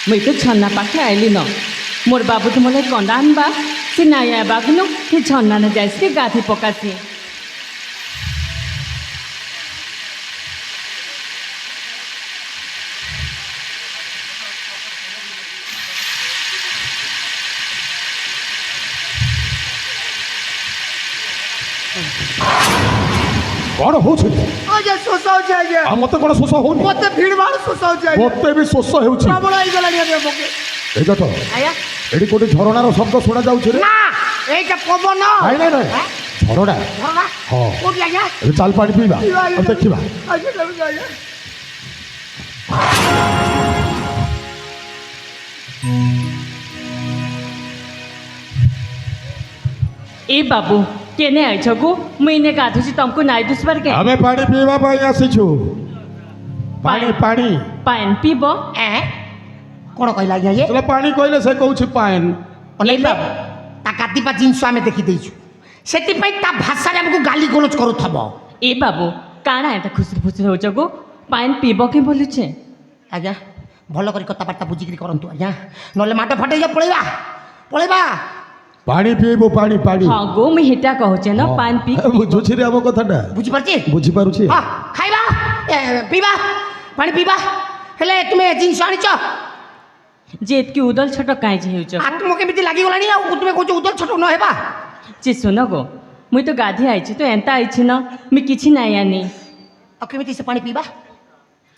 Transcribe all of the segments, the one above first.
ମୁଇଁ ତ ଛନା ପାଖେ ଆଇଲି ନ ମୋର୍ ବାବୁ ତ ମୋତେ କଣ୍ଡା ଆନବା ସେ ନାଇଁ ଆଇବାକୁନୁ ସେ ଛନାନେ ଯାଇସି ଗାଧି ପକାସି। कौन हो आज्ञा शोष होची आज्ञा मत कौन शोष हो मते भीड़ भाड़ शोष होची आज्ञा मत भी शोष हो प्रबल होई गलानी आज्ञा मोके एजट आज्ञा एडी कोटी झरणार शब्द सुना जाउछ रे ना एटा पवन नहीं नहीं नहीं झरना झरना हां कोठी आज्ञा ए चाल पानी पीबा अब देखिबा आज्ञा आज्ञा आज्ञा ए बाबू केने आइछ गो मुई ने गाधुची तुमको नाइ दुसबार के हमें पानी पीबा पाई आसीछु पानी पानी पाइन पीब ए कोन कहला आज्ञा ये चला पानी कहले से कहूछ पाइन अनेले ता कातिपा जिंस आमे देखि देइछु सेति पई ता भाषा रे हमकु गाली गलोच करू थबो ए बाबू काना एता खुसर फुसर होछ गो पाइन पीब के बोलुछे आज्ञा भलो करी कथाबार्ता बुझिकरी करंतु आज्ञा नले माटो फटे जा पळेबा पळेबा पानी पीबो पानी पानी हां गो मुई हेटा कहूचे न पाइन पी बुझुछि रे हम कथाटा बुझि परछि बुझि पारुछि हां खाइबा पीबा पानी पीबा हेले तुमे जिंस आनिच जेत की उदल छट काई जे होछ आत्म केमिति लागि गलानी आ तुमे कोच उदल छोटो न हेबा जे सुन गो मुई तो गाधी आइछि तो एंता आइछि न मी किछि नाइ आनी आ केमिति से पानी पीबा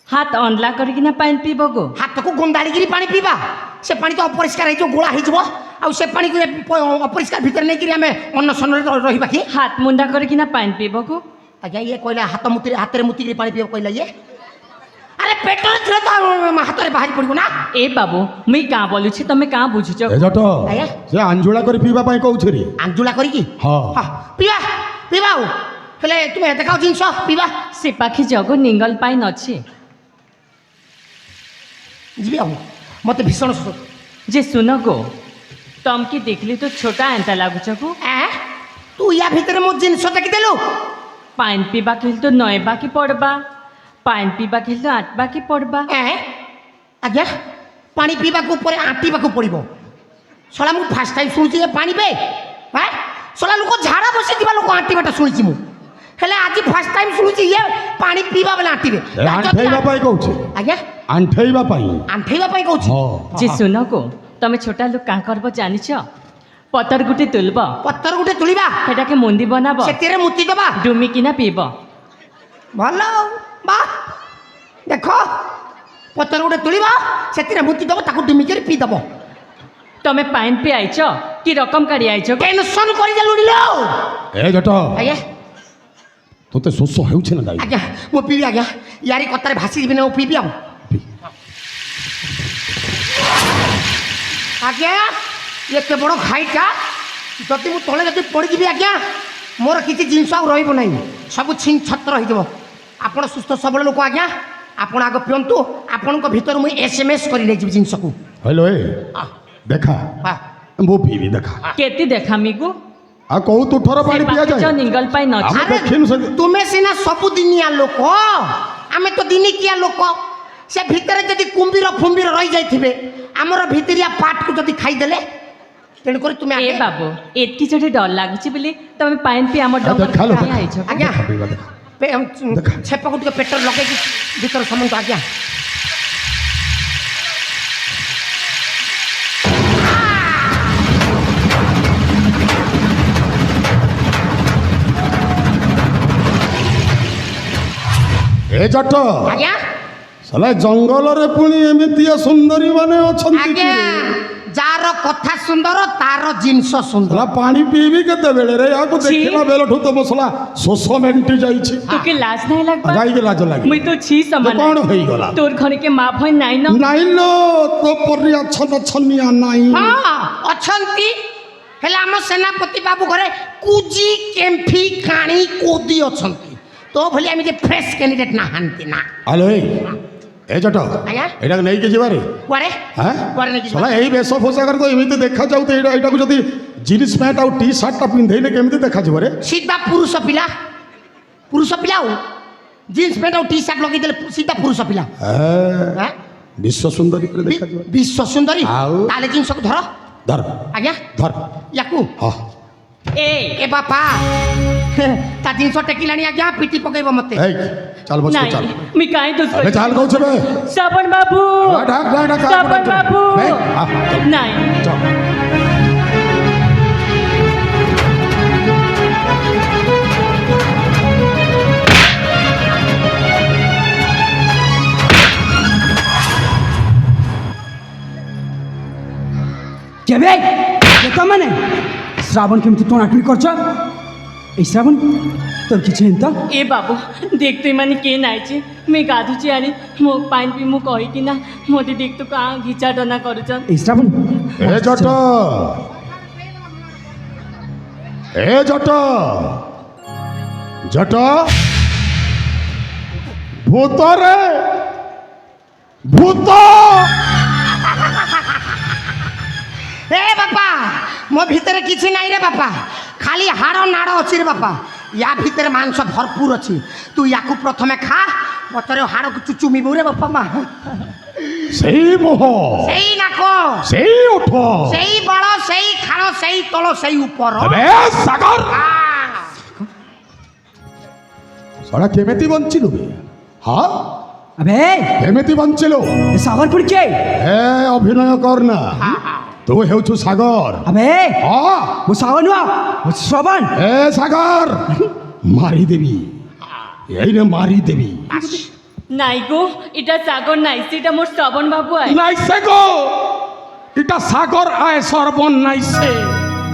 हाथ अनला करकिना पाइन पीब गो हाथ को गोंदाली गिरी पानी पीबा से पानी तो अपरिष्कार है जो गोला है जबो आ से पानी को अपरिष्कार भीतर नहीं गिरी हमें अन्न सन रहिबा की हाथ मुंडा करकिना पाइन पीब गो आज्ञा ये कहला हाथ मुतिर हाथ रे मुतिर पानी पीब कहला ये अरे पेट्रोल थरे तो हाथ रे बाहर पड़बो ना ए बाबू मुई का बोलुछि तमे का बुझुछ एजट आया से अंजुला कर पीबा पाई कहूछ रे आंजुला करी की हां हां पीबा पीबा हेले तुमे देखाओ जिंस पीबा से पाखी जगो निंगल पाइन अछि जीबी आ मते भीषण जे सुन गो तम की देखली तो छोटा एंता लागुछ गो ए तू या भीतर मो जिंस देखि देलु पाइन पीबा खेल तो नयबा की पड़बा पाइन पीबा खेल तो आटबा की पड़बा ए आज्ञा पानी पीबा को ऊपर आटीबा को पड़िबो सला मु फर्स्ट टाइम सुनछि ये पानी पे हैं सला लोक झाड़ा बसी दिबा लोक आटीबाटा सुनिछि मु हेले आज फर्स्ट टाइम सुनछि ये पानी पीबा बेला आटीबे आंठेइबा पाई कहूछ आज्ञा आंठेइबा पाई आंठेइबा पाई कहूछि हां जे सुन गो तमे छोटा लोक का करबो जानिछ पतर गुटी तुलब पत्थर गुटे तुलिबा सेटा के मुंदी बनाब सेतिरे मुति दबा डुमी किना पीब भलो बा देखो पत्थर गुटे तुलिबा सेतिरे मुति दबा ताकू डुमी कर पी दबो तमे पाइन पे आइछ कि रकम काढी आइछ टेंशन करि जा लुडिलो एजट आज्ञा तोते शोष हेउछ ना दाई आज्ञा मो पीबी आज्ञा यारी कतारे भासी दिबे ना पीबी आउ आज्ञा एते बड़ खाइटा जदि मु तले जदि पड़ी जिबी आज्ञा मोर किछि जिंस आ रहिबो नै सब छिन छत्र होई जबो आपण सुस्थ सबल लोक आज्ञा आपण आग पियंतु आपण को भीतर मु एसएमएस करि ले जिबी जिंस को हेलो ए देखा हां वो पीबी देखा केति देखामी गो आ कहू तू ठर पानी पिया जो जाए निंगल पाइन अछि हम देखिनु से तुमे सिना सब दिनिया लोक आमे तो दिनिकिया लोक से भीतर जदि कुंबीर फुंबीर रही जाइथिबे हमर भीतरिया पाट को जदि खाई देले तेन कर तुमे ए बाबू एतकी जडे डर लागुछि बोली तमे पाइन पे हमर डंगर देखा लो, खाई देखा। आइछ आज्ञा पीबा देखा देखा। छेप को पेट्रोल लगे भीतर समन आज्ञा एजट आज्ञा साला जंगल रे पुणी एमितिया सुंदरी माने अछंती आज्ञा जार कथा सुंदर तार जिंस सुंदर साला पानी पीबी केते बेले रे याको छी। देखिला बेलठु तो मसला शोष मेंटी जाईछि तो के लाज नहीं लगबा गाई के लाज लागी मुई तो छी समान कौन होई गला तोर घर के मां भई नाइ न नाइ लो तो परिया छन छनिया नाइ हां अछंती हेला हम सेनापति बाबू घरे कुजी केम्फी काणी कोदी अछंती तो भली आमी जे फ्रेश कैंडिडेट ना हानती ना हेलो एजट आज्ञा एटा नै के जिबारे कुआरे हां कुआरे नै साला एही बेस पोशाकर तो एमिति देखा जाउते एटा को जदी जीन्स पैंट और टी शर्ट टा पिंधैले केमिति देखा जिबारे सीधा पुरुष पिला हो जीन्स पैंट और टी शर्ट लगे देले सीधा पुरुष पिला ए हैं ବିଶ୍ୱ ସୁନ୍ଦରୀ ପରି ଦେଖାଯିବ। ବିଶ୍ୱ ସୁନ୍ଦରୀ ଆଉ? ତାହେଲେ ଜିନିଷକୁ ଧର ଧର ଆଜ୍ଞା ଧର ୟାକୁ ହଁ ଏ ବାପା ତା ଜିନିଷ ଟେକିଲାଣି ଆଜ୍ଞା ପିଟି ପକେଇବ ମତେ ଏଇ ଚାଲ ବସ नाही ଚାଲ मी काय दोष अबे चाल कौन बे श्रावण बाबू ढाक ढाक ढाक श्रावण बाबू चल नाही चल କେବେ ତମାନେ ଶ୍ରାବଣ କେମିତି ଟଣାଟଣି କରୁଛ এই শ্রাবণ তোর কিছু হেন তো ए बाबू देखतोय माने के नाहीचे मी गाधुची आणि मग पाणी पी मग कही की ना मोदी देखतो का घिचाटना करूचन এই শ্রাবণ ए जट ए जट जट भूत रे भूत ए बापा मो ভিতরে কিছু নাই রে বাপা খালি হাড় নাড় অছি রে বাপা या ভিতরে মাংস ভরপুর অছি তুই ইয়াকু প্রথমে খা পরে হাড়କୁ চুচুমিবু রে বাপা মা সেই মোহ সেই নাক সেই ওঠ সেই বড় সেই খাড় সেই তল সেই উপর अबे सागर सड़ा केमेती बंचिलु बे हाँ আবে केमेती बंचिलु এ সাগর পুরি কে ए अभिनय करना तू हेउछु सागर আবে हाँ ও সাগর নয় ও শ্রাবণ ए सागर मारी देवी यही ने मारी देवी नाही गो इटा सागर नाही সেটা মোর শ্রাবণ বাবু आहे नाइसे गो इटा सागर आए सरबन नाइसे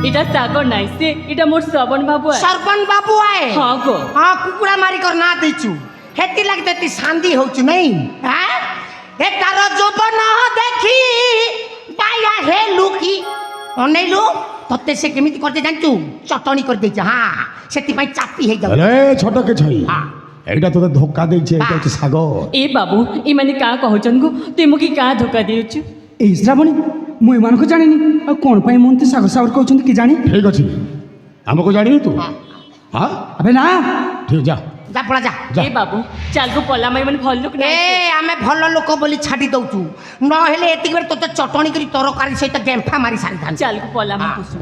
এটা সাগর নাই সে এটা মোর শ্রাবণ বাবু आहे সর্বণ বাবু আয়ে ହଁ গো হ্যাঁ কুকুড়া মারি কর না দিছু হেতি লাগতে তি শান্তি হউছু নাই হ্যাঁ এ তার যৌবন দেখি বায়া হে লুকি অনেইলু ততে সে কেমিতি করতে জানছু চটনি করে দেছে হ্যাঁ সেতি পাই চাপি হই যাও अरे छोटा के छई हाँ। एटा तो धोखा देछे एटा हচ্ছে सागर ए बाबू ए माने का कहउचन गो तुई मुकी का धोका देउछु এই শ্রাবণী ମୁଁ ଏମାନଙ୍କୁ ଜାଣିନି ଆଉ କ'ଣ ପାଇଁ ମୋତେ ସାଗର ସାଗର କହୁଛନ୍ତି କି ଜାଣି ठीक अछि हमको जानी तू हाँ আবে না ठीक जा যা পড়া যা যা। ए बाबू চাল গো পলা মাই মানে ভাল লোক এ নাই ଆମେ ଭଲ ଲୋକ ବୋଲି ଛାଡ଼ି ଦଉଛୁ ନହେଲେ ଏତିକି ବେଳେ ତୋତେ ଚଟଣି କରି ତରକାରୀ ସହିତ ଗେମ୍ଫା ମାରି ସାରିଥାନ୍ତି ଚାଲ ଗো ପଲା ମାଇ କୁସୁ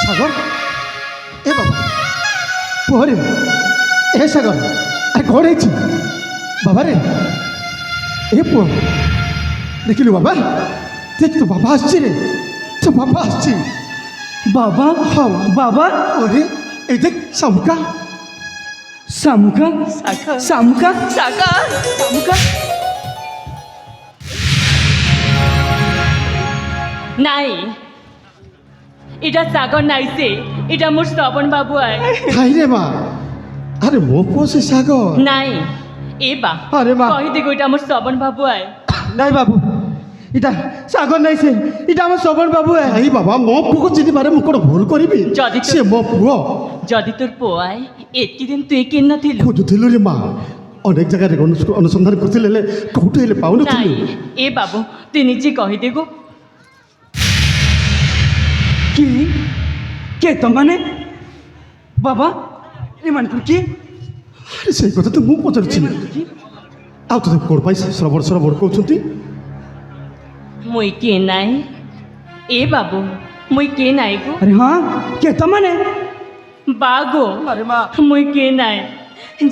ସାଗର ଏ ବାବା ପୁଅରେ ଏ ସାଗର ଆରେ କ'ଣ ହେଇଛି ବାବାରେ ଏ ପୁଅ ଦେଖିଲୁ ବାବା দেখ তো বাবা আসছে রে তো বাবা আসছে বাবা হ্যাঁ বাবা ওরে এই দেখ শামুকা শামুকা শামুকা সাগর শামুকা নাই এটা সাগর নাই সে এটা মোর শ্রাবণ বাবু आहे খাই রে মা আরে মো পোষে সাগর নাই এ বা আরে মা। কহি দেখো এটা মোর শ্রাবণ বাবু आहे নাই বাবু এটা সাগর নাই সে এটা আমার শ্রবণ বাবু এই বাবা ମୋ ପୁଅକୁ ଚିହ୍ନିବାରେ ମୁଁ କ'ଣ ଭୁଲ କରିବି ଯଦି ତ- ସେ ମୋ ପୁଅ ଯଦି তোর পুଅ आहे ଏତିକି ଦିନ ତୁଇ କିନ୍ ନଥିଲୁ ଖୋଜୁଥିଲୁ ରେ ମା ଅନେକ ଜାଗାରେ ଅନୁସନ୍ଧାନ କରୁଥିଲେ ହେଲେ କୋଉଠି ହେଲେ নাই ପାଉନଥିଲୁ এ বাবু তুই নিজে কহি দেখো কি কে তো মানে বাবা ଏମାନଙ୍କର କିଏ ଆରେ ସେଇ କଥା ତ ମୁଁ ପଚାରୁଛି କିଏ ଆଉ ତୋତେ କୋଣ ପାଇଁ ଶ୍ରବଣ ଶ୍ରବଣ କହୁଛନ୍ତି ମୁଇଁ କିଏ ନାଇଁ ଏ ବାବୁ ମୁଇଁ କିଏ ନାଇଁ ଗো ଆରେ ହଁ କିଏ ତମାନେ ବାଗो ଆରେ ମା ମୁଇଁ କିଏ ନାଇଁ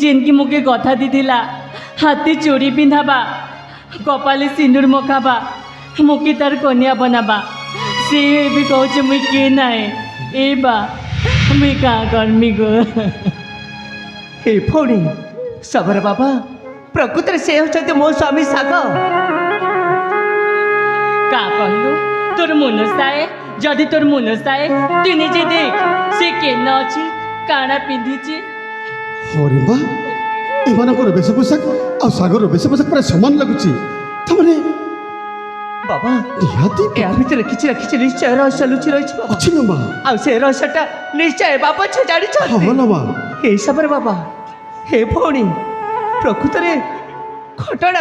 ଯେନକି ମୁକେ କଥା ଦେଇଥିଲା ହାତେ ଚୁଡ଼ି ପିନ୍ଧାବା କପାলে ସିନ୍ଦୁର ମକାବା ମୁକେ ତାର କନ୍ୟା ବନାବା ସେ ବି କହୁଛେ ମୁଇଁ କିଏ ନାଇଁ ଏ ବା ମୁଇଁ କାଁ କରମି ଗো ହେ ଭଉଣୀ ସବର ବାବା ପ୍ରକୃତରେ ସେ ହେଉଛନ୍ତି ମୋ ସ୍ୱାମୀ ସାଗ କାଁ କହିଲୁ ତୋର ମନସାଏ ଯଦି ତୋର ମନସାଏ ତୁ ନିଜେ ଦେଖ ସେ କେନ ଅଛି କାଣା ପିନ୍ଧିଛି ହରେ ମା ଏମାନଙ୍କର ବେଶ ପୋଷାକ ଆଉ ସାଗରର ବେଶ ପୋଷାକ ପ୍ରାୟ ସମାନ ଲାଗୁଛି ତାମାନେ ବାବା ନିହାତି ଏହା ଭିତରେ କିଛି ନା କିଛି ନିଶ୍ଚୟ ରହସ୍ୟ ଲୁଚି ରହିଛି ବାବା ଅଛି ନା ମା ଆଉ ସେ ରହସ୍ୟଟା ନିଶ୍ଚୟ ବାବା ଛେ ହଁ ଜାଣିଛନ୍ତି ନା ମା ହେ ସବର ବାବା ହେ ଭଉଣୀ ପ୍ରକୃତରେ ଘଟଣା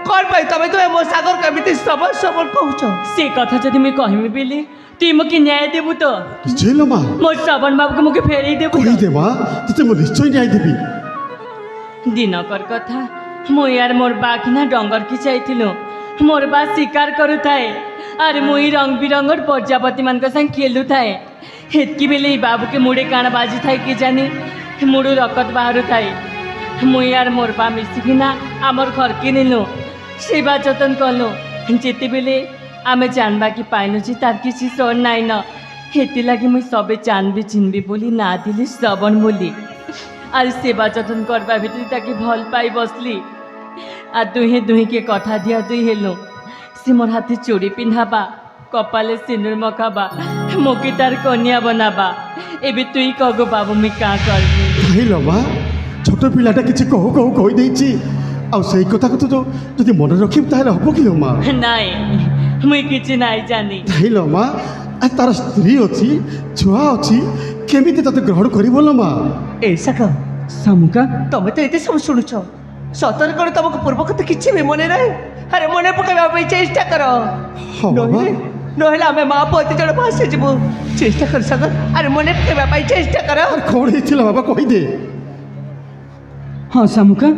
କଣ ପାଇଁ ତମେ ତ ମୋ ସାଗର କେମିତି ସବର ସବର କହୁଛ ସେ କଥା ଯଦି ମୁଇଁ କହିମି ବେଲେ তুই মুকে ন্যায় দেবু তো ঝিল মা মোর শ্রবণ বাবুকে মুকে ফেরাই দেবু কই দে মা তোতে মু নিশ্চয় ন্যায় দেবি দিনকর কথা মুই আর মোর বা কিনা ডঙ্গর কি চাইছিলু মোর বা শিকার করুথায়ে আর মুই রং বিরঙ্গর প্রজাপতি মানক সাং খেলুথায়ে হেতকি বেলে এই বাবুকে মুড়ে কাণ বাজি থাই কি জানি মুড়ু রকত বাহারু থাই মুই আর মোর বা মিশিকিনা আমার ঘরকে নিলু সেবা যতন কলু যেতেবেলে আমি জানবা কি পাইনু যে তার কিছু সর নাই ন হেতি লাগি মুই সবে জানবি চিনবি বলি না দিলি শ্রবণ বলি আর সেবা যতন করবা ভিতরে তাকে ভাল পাই বসলি আর দুহিকে কথা দিয়া দুই হেলু সে মোর হাতে চুড়ি পিন্ধাবা কপালে সিঁদুর মকাবা মুকে তার কন্যা বনাবা এবে তুই কগো বাবু মুই কাঁ করবি ভাইল মা ছোট পিলাটা কিছু কহু কহু কই দেইছি ଆଉ ସେଇ କଥାକୁ ତୁ ଯଦି ମନେ ରଖିବୁ ତାହେଲେ ହବ କି ମା নাই মুই কিছু নাই জানি ଭାଇଲ ମା ଆଉ ତାର ସ୍ତ୍ରୀ ଅଛି ଛୁଆ ଅଛି କେମିତି ତତେ ଗ୍ରହଣ କରିବ ଲୋ ମା ଏ ସାଗ শামুকা ତମେ ତ ଏତେ ସବୁ ଶୁଣୁଛ ସତରେ କଣ ତମକୁ ପୂର୍ବ କଥା କିଛି ବି ମନେ ନାହିଁ ଆରେ ମନେ ପକାଇବା ପାଇଁ ଚେଷ୍ଟା କର ହଁ ବାବା ନହେଲେ ଆମେ ମା ପୁଅ ଏତେ ଜଣ ଭାସିଯିବୁ ଚେଷ୍ଟା କର ସାଗ ଆରେ ମନେ ପକାଇବା ପାଇଁ ଚେଷ୍ଟା କର କ'ଣ ହେଇଥିଲା ବାବା କହିଦେ ହଁ শামুকা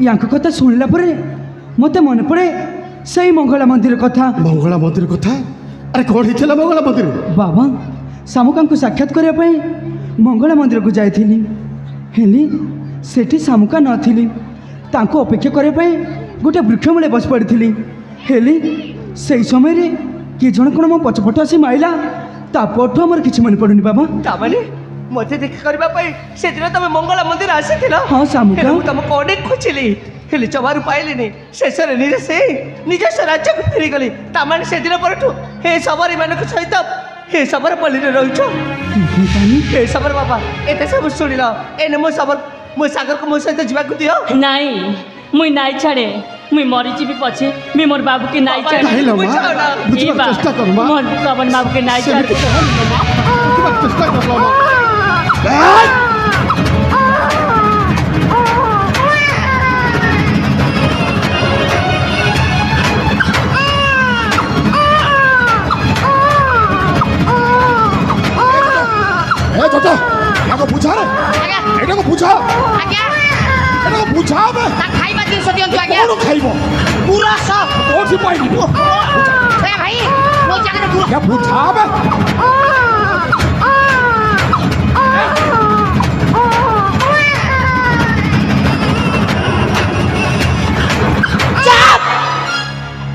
ୟାଙ୍କ କଥା ଶୁଣିଲା ପରେ ମୋତେ ମନେ ପଡ଼େ ସେଇ ମଙ୍ଗଳା ମନ୍ଦିର କଥା ମଙ୍ଗଳା ମନ୍ଦିର କଥା ଆରେ କ'ଣ ହେଇଥିଲା ମଙ୍ଗଳା ମନ୍ଦିର ବାବା ଶାମୁକାଙ୍କୁ ସାକ୍ଷାତ କରିବା ପାଇଁ ମଙ୍ଗଳା ମନ୍ଦିରକୁ ଯାଇଥିଲି ହେଲି ସେଠି ଶାମୁକା ନଥିଲି ତାଙ୍କୁ ଅପେକ୍ଷା କରିବା ପାଇଁ ଗୋଟେ ବୃକ୍ଷ ମୂଳେ ବସି ପଡ଼ିଥିଲି ହେଲି ସେଇ ସମୟରେ କିଏ ଜଣେ କ'ଣ ମୋ ପଛପଟ ଆସି ମାଇଲା ତା ପରଠୁ ଆମର କିଛି ମନେ ପଡ଼ୁନି ବାବା ତାମାନେ ମତେ ଦେଖା କରିବା ପାଇଁ ସେଦିନ ତମେ ମଙ୍ଗଳା ମନ୍ଦିର ଆସିଥିଲ ହଁ ଶାମୁକା ହେଲେ ମୁଁ ତମକୁ ଅନେକ ଖୋଜିଲି ହେଲେ ଜମାରୁ ପାଇଲିନି ଶେଷରେ ନିଜସ୍ୱ ରାଜ୍ୟକୁ ଫେରିଗଲି ତାମାନେ ସେଦିନ ପରଠୁ ହେ ସବରୀମାନଙ୍କ ସହିତ ହେ ସବର ପଲ୍ଲୀରେ ରହୁଛ ହେ ସବର ବାବା ଏତେ ସବୁ ଶୁଣିଲ ଏନେ ମୋ ସାଗରକୁ ମୋ ସହିତ ଯିବାକୁ ଦିଅ নাই মুই নাই ছাড়ে মুই মরিଯିବି পছে মুই মোর বাবুকে নাই ছাড়ে ଭାଇଲ ମା ବୁଝାଅ ନା। ବୁଝିବାକୁ ଚେଷ୍ଟା କର ମା মোর শ্রবণ বাবুকে নাই ছাড়ে ସେମିତି କହନି ଲୋ ମା ବୁଝିବାକୁ ଚେଷ୍ଟା କର ଲୋ ମା toto ଏଟାକୁ ବୁଝା ରେ ଏଟାକୁ ବୁଝା ଆଜ୍ଞା ଏଟାକୁ ବୁଝା ବେ ତା ଖାଇବା ଜିନିଷ ଦିଅନ୍ତୁ ଆଜ୍ଞା କ'ଣ ଖାଇବ ପୁରସ କୋଉଠି ପାଇଲି ଏ ଭାଇ ମୋ ଜାଗାରେ ପୁର ଏ ବୁଝା ବେ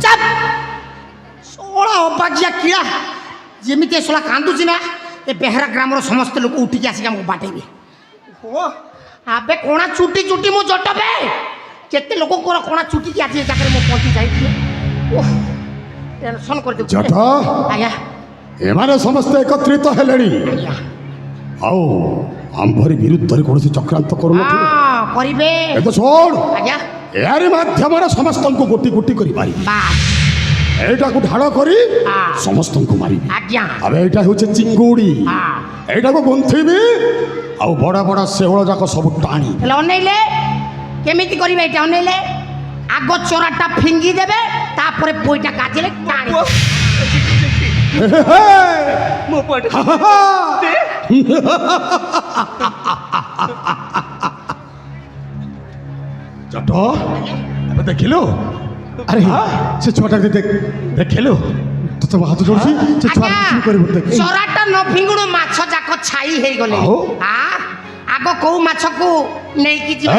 ଚାପ ଷୋହଳ ଅବାଜିଆ କିଳା ଯେମିତି ଏସଲା କାନ୍ଦୁଛି ନା ଏ ବେହେରା ଗ୍ରାମର ସମସ୍ତ ଲୋକ ଉଠିକି ଆସିକି ଆମକୁ ବାଟେଇବେ ଓ ଆବେ କଣା ଚୁଟି ଚୁଟି ମୁଁ ଜଟବେ କେତେ ଲୋକଙ୍କର କଣା ଚୁଟିକି ଆଜି ଏ ଜାଗାରେ ମୁଁ ପହଞ୍ଚି ଯାଇଥିଲି ଓହ ଟେନସନ୍ କରିଦେଉଛି ଜଟ ଆଜ୍ଞା ଏମାନେ ସମସ୍ତେ ଏକତ୍ରିତ ହେଲେଣି ଆଜ୍ଞା ଆଉ ଆମ୍ଭରି ବିରୁଦ୍ଧରେ କୌଣସି ଚକ୍ରାନ୍ତ କରୁନଥିବେ ହଁ କରିବେ ଏବେ ଶୁଣ ଆଜ୍ଞା ଏହାରି ମାଧ୍ୟମରେ ସମସ୍ତଙ୍କୁ ଗୋଟି ଗୋଟି କରିପାରିବି ବାସ୍ ଏଇଟାକୁ ଢାଳ କରି ହଁ। ସମସ୍ତଙ୍କୁ ମାରିବି ଆଜ୍ଞା ଏବେ ଏଇଟା ହେଉଛି ଚିଙ୍ଗୁଡ଼ି ହଁ ଏଇଟାକୁ ଗୁନ୍ଥିବି ଆଉ ବଡ଼ ବଡ଼ ଶେଉଳ ଯାକ ସବୁ ଟାଣି ହେଲେ ଅନେଇଲେ କେମିତି କରିବେ ଏଇଟା ଅନେଇଲେ ଆଗ ଚୋରାଟା ଫିଙ୍ଗି ଦେବେ ତାପରେ ପଇଟା କାଜିଲେ ଟାଣି জট ଏବେ ଦେଖିଲୁ ଆରେ ସେ ଛୁଆଟାକୁ ଦେଖିଲୁ ତୋତେ ହାତ ଯୋଡୁଛି ସେ ଛୁଆ କିଛି କରିବୁ ଦେଖ ଚରାଟା ନ ଫିଙ୍ଗୁଣୁ ମାଛ ଯାକ ଛାଇ ହେଇଗଲେ ଆଉ? ଆଗ କୋଉ ମାଛକୁ ନେଇକି ଯିବ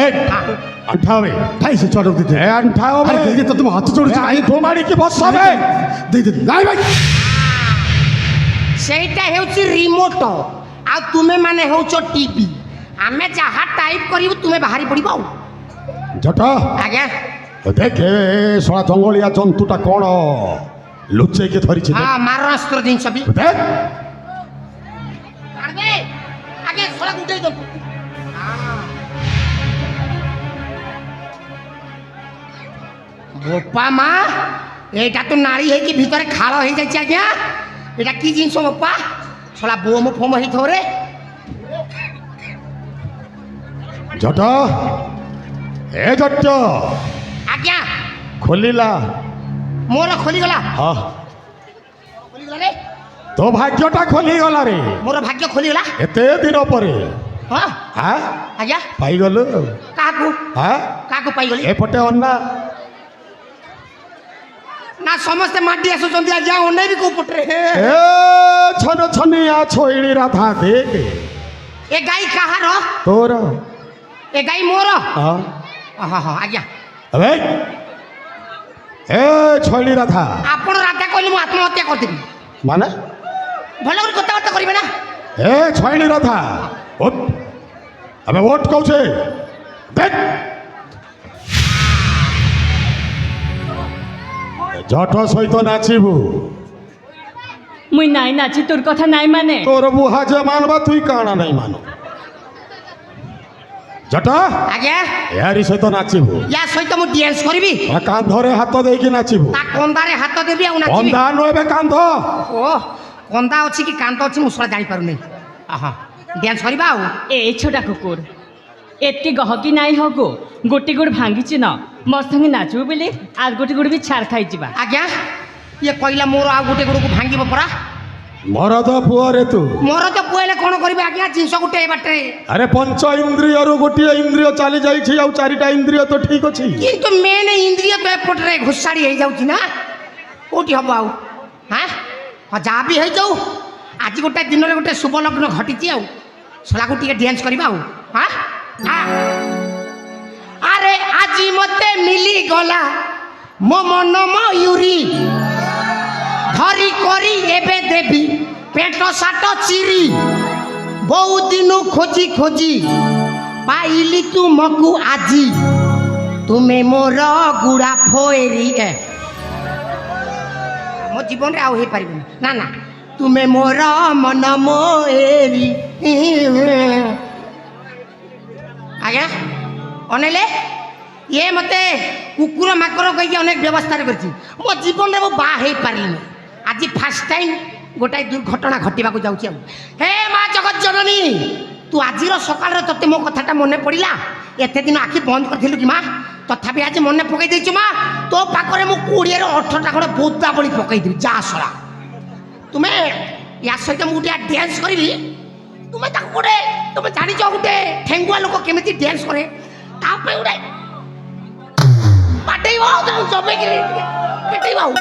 ଆଣ୍ଠାବେ ଥାଇ ସେ ଛୁଆଟାକୁ ଦେ ଆଣ୍ଠାବେ ଦେ ତୋତେ ହାତ ଯୋଡୁଛି ଭାଇ ତୁ ମାରିକି ବସବେ ଦେ ନାଇଁ ଭାଇ ସେଇଟା ହେଉଛି ରିମୋଟ ଆଉ ତୁମେ ମାନେ ହେଉଛ ଟିଭି ଆମେ ଯାହା ଟାଇପ୍ କରିବୁ ତୁମେ ବାହାରି ପଡ଼ିବ ଆଉ ଜଟ ଆଜ୍ଞା ଦେଖେ ଶଳା ଜଙ୍ଗଳିଆ ଜନ୍ତୁଟା କ'ଣ ଲୁଚେଇକି ଧରିଛି ହଁ ମାରଣାସ୍ତ୍ର ଜିନିଷ ବି ଦେଖ ଆଜ୍ଞା ଆଜ୍ଞା ଶଳା ଗୁଟେଇ ଦବୁ ବୋପା ମା এইটা তো নাড়ি ହେଇକି ভিতরে খাল ହେଇଯାଇଛି আজ্ঞা এটা কি জিনিস ବୋପା ଶଳା ବୋମ ଫୋମ ହେଇଥିବ রে ଜଟ ଏ ଜଟ ଆଜ୍ଞା ଖୋଲିଲା ମୋର ଖୋଲିଗଲା ହଁ ଖୋଲିଗଲା ରେ ତୋ ଭାଗ୍ୟଟା ଖୋଲିଗଲା ରେ ମୋର ଭାଗ୍ୟ ଖୋଲିଗଲା ଏତେ ଦିନ ପରେ ହଁ ହଁ ଆଜ୍ଞା ପାଇଗଲୁ କାହାକୁ ହଁ କାହାକୁ ପାଇଗଲି ଏପଟେ ଅନା ନା ସମସ୍ତେ ମାଟି ଆସୁଛନ୍ତି ଆଜ୍ଞା ଅନେଇବି କୋଉ ପଟରେ ଏ ଛନ ଛନିଆ ଛୋଇଳି ରାଧା ଦେଖ ଏ ଗାଈ କାହାର ତୋର ଏ ଗାଈ ମୋର ହଁ ହଁ ହଁ ଆଜ୍ଞା ଏବେ ଏ ଛୋଇଳି ରାଧା ଆପଣ ରାଧା କହିଲେ ମୁଁ ଆତ୍ମହତ୍ୟା କରିଦେବି ମାନେ ଭଲ କରି କଥାବାର୍ତ୍ତା କରିବେ ନା ଏ ଛୋଇଳି ରାଧା ওঠ আমি ওঠ কৌছে দেখ জট সহিত নাচিবু মুই নাই নাচি তোর কথা নাই মানে তোর বুহা যে মানবা তুই কাଣା নাই মানো জট আজ্ঞা এহারি সহিত নাচিবু ୟା ସହିତ ମୁଁ ଡ୍ୟାନ୍ସ କରିବି কান্ধরে ହାତ ଦେଇକି ନାଚିବୁ ତା କନ୍ଦାରେ ହାତ ଦେବି ଆଉ ନାଚିବି କନ୍ଧା ନହେବେ କାନ୍ଧ ଓ କନ୍ଦା ଅଛି କି କାନ୍ଦ ଅଛି ମୁଁ ସେଟା ଜାଣିପାରୁନି ଡ୍ୟାନ୍ସ କରିବା ଆଉ এ ছোটা কুকুর এতে গহকি নাই হগো গোটি গুড় ভাঙ্গিছি ন মোর সঙ্গে নাচবু বলে আর গোটি গুড় বি ছাড় খাই যা ଆଜ୍ଞା ଇଏ କହିଲା ମୋର ଆଉ ଗୋଟେ ଗୋଡ଼କୁ ଭାଙ୍ଗିବ ପରା মরদ পুଅରେ ତୁ ମୋର ତ ପୁଅ ହେଲେ କ'ଣ କରିବେ ଆଜ୍ଞା ଜିନିଷ ଗୋଟେ ଏ ବାଟରେ আরে পঞ্চ ইন্দ্রিয়ରୁ ଗୋଟିଏ ଇନ୍ଦ୍ରିୟ ଚାଲି ଯାଇଛି ଆଉ ଚାରିଟା ଇନ୍ଦ୍ରିୟ ତ ଠିକ ଅଛି କିନ୍ତୁ ମେନ୍ ଇନ୍ଦ୍ରିୟ ତ ଏପଟରେ ଘୋଷାଡ଼ି ହେଇଯାଉଛି ନା କୋଉଠି ହବ ଆଉ ହଁ ଯାହା ବି ହେଇଯାଉ ଆଜି ଗୋଟେ ଦିନରେ ଗୋଟେ ଶୁଭ ଲଗ୍ନ ଘଟିଛି ଆଉ ଶଳାକୁ ଟିକେ ଡ୍ୟାନ୍ସ କରିବା ଆଉ ଆରେ ଆଜି ମତେ ମିଳିଗଲା ମୋ ମନ ମୟୁରୀ ଧରି କରି ଏବେ ଦେବି ପେଟ ସାଟ ଚିରି ବହୁ ଦିନୁ ଖୋଜି ଖୋଜି ପାଇଲି ତୁମକୁ ଆଜି ତୁମେ ମୋର ଗୁଡ଼ା ଫୋଏରି ମୋ ଜୀବନରେ ଆଉ ହେଇପାରିବନି ନା ନା ତୁମେ ମୋର ମନ ମୋଏରି ଆଜ୍ଞା ଅନେଇଲେ ଇଏ ମୋତେ କୁକୁର ମାକର କହିକି ଅନେକ ବ୍ୟବସ୍ଥାରେ କରିଛି ମୋ ଜୀବନରେ ମୁଁ ବାହା ହେଇପାରିଲିନି ଆଜି ଫାର୍ଷ୍ଟ ଟାଇମ୍ ଗୋଟାଏ ଦୁର୍ଘଟଣା ଘଟିବାକୁ ଯାଉଛି ଆଉ ହେ ମା ଜଗତ ଜନନୀ ତୁ ଆଜିର ସକାଳରେ ତୋତେ ମୋ କଥାଟା ମନେ ପଡ଼ିଲା ଏତେ ଦିନ ଆଖି ବନ୍ଦ କରିଥିଲୁ କି ମା ତଥାପି ଆଜି ମନେ ପକାଇ ଦେଇଛୁ ମା ତୋ ପାଖରେ ମୁଁ 20ରୁ 18ଟା ଖଣ୍ଡେ ବୋତାବଳି ପକାଇଦେବି ଯା ଶଳା ତୁମେ ୟା ସହିତ ମୁଁ ଗୋଟେ ଡ୍ୟାନ୍ସ କରିବି ତୁମେ ତାକୁ ଗୋଟେ ତୁମେ ଜାଣିଛ ଗୋଟେ ଠେଙ୍ଗୁଆ ଲୋକ କେମିତି ଡ୍ୟାନ୍ସ କରେ ତା ପାଇଁ ଗୋଟେ ପାଟେଇବ ଜମେଇକିରି ପେଟେଇବ ଆଉ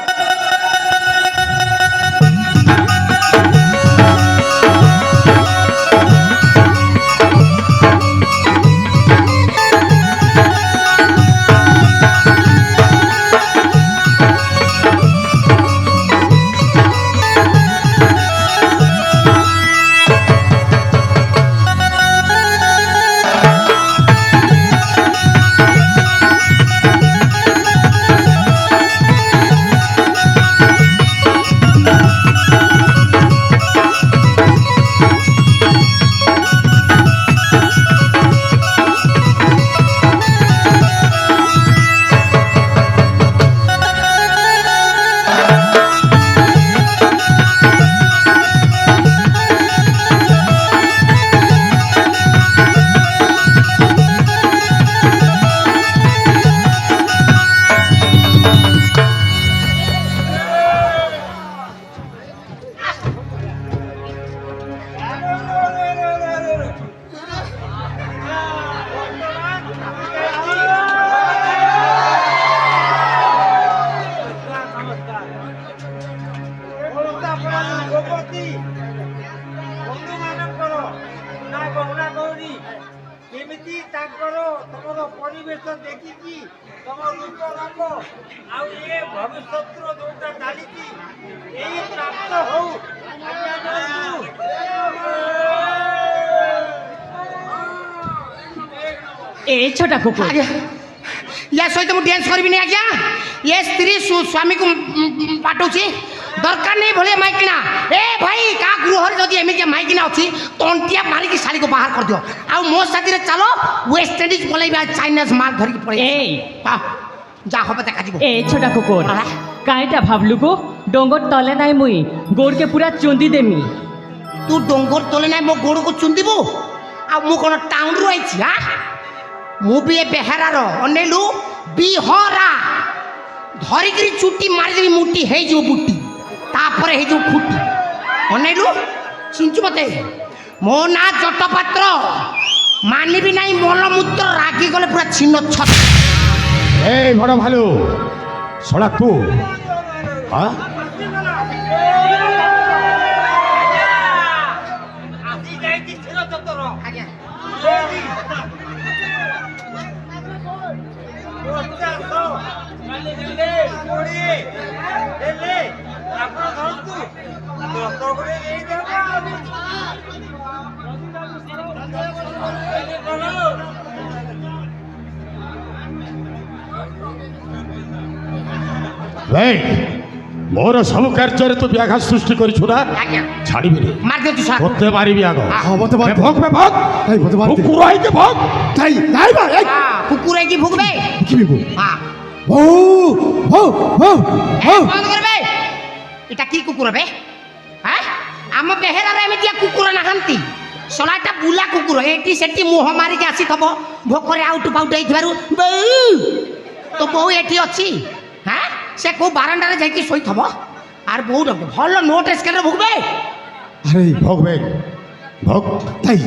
ଆଜି ତାଙ୍କର ତମର ପରିବେଶ ଦେଖିକି ତମ ରୂପ ରଙ୍ଗ ଆଉ ଏ ଭବିଷ୍ୟତର ଯୋଉଟା ଚାଲିଛି ଏଇ ପ୍ରାପ୍ତ ହଉ ଆଜ୍ଞା ଏ ଛୋଟା କୁକୁର ଆଜ୍ଞା ୟା ସହିତ ମୁଁ ଡ୍ୟାନ୍ସ କରିବିନି ଆଜ୍ଞା ଏ ସ୍ତ୍ରୀ ସ୍ୱାମୀକୁ ପାଠଉଛି ଦରକାର ନାହିଁ ଭଳିଆ ମାଇକିନା ଏ ଭାଇ କାହା ଗୃହରେ ଯଦି ଏମିତି ମାଇକିନା ଅଛି ତଣ୍ଟିଆ ମାରିକି ଶାଢ଼ୀକୁ ବାହାର କରିଦିଅ ଆଉ ମୋ ସାଥିରେ ଚାଲ ୱେଷ୍ଟ ଇଣ୍ଡିଜ ପଳେଇବା ଚାଇନାଜ ମାଲ ଧରିକି ପଳେଇ এই যা হবে দেখাଯିବ এ ছোটা কুকুর আহা। কাইটা ভাবলু গো ডঙ্গর তলে নাই মুই গোড়কে পুরা চুন্দি দেমি তু ডঙ্গর তোলে নাই ମୋ ଗୋଡ଼କୁ ଚୁନ୍ଦିବୁ ଆଉ ମୁଁ କ'ଣ ଟାଉନରୁ ଆଇଛି ହା ମୁଁ ବି ଏ ବେହେରାର ଅନେଇଲୁ ବିହରା ଧରିକିରି ଚୁଟି ମାରିଦେବି ମୁଟି ହେଇଯିବ ବୁଟି ତାପରେ ହେଇଯିବ ଖୁଟି ଅନେଇଲୁ ଚିଞ୍ଚୁ ମତେ ମୋ ନାଁ ଜଟପାତ୍ର ମାନିବି ନାହିଁ ମଲମୂତ୍ର ରାଗିଗଲେ ପୁରା ଛିନ୍ନ ଛତ এই বড় ভালো সড়া তু হ্যাঁ ଆସି ଯାଇଛି କ୍ଷୀର ଚତର ଆଜ୍ଞା ଆପଣ ଧରନ୍ତୁ 10 ଗୁଣି ভাই মোর সব কার্যরে তু ব্যাঘাত সৃষ্টি করিছু না ଆଜ୍ଞା ছাড়িবি নি ମାରିଦିଅନ୍ତୁ ସାର୍ তোতে মারিবি আগ হ্যাঁ মতে মার ভোগ বে ভোগ তাই মতে মার কুকুর আইকে ভোগ তাই নাই বা এই কুকুর ହେଇକି ভুগবে কি বিবো হ্যাঁ ও ও ও ও বন্ধ করবে এটা কি কুকুর বে হ্যাঁ ଆମ ବେହେରାରେ ଏମିତିଆ କୁକୁର ନାହାନ୍ତି ଶଳାଟା ବୁଲା କୁକୁର ଏଠି ସେଠି ମୁହଁ ମାରିକି ଆସିଥବ ଭୋକରେ ଆଉଟୁ ପାଉଟୁ ହେଇଥିବାରୁ ବୋଉ ତୋ ବୋଉ ଏଠି ଅଛି হ্যাঁ সে কেউ বারান্দারে যাইকি শোইথব আর বউ ডাকবে ভাল নোট স্কেলে ভুগবে আরে ভোগ বে ভোগ তাই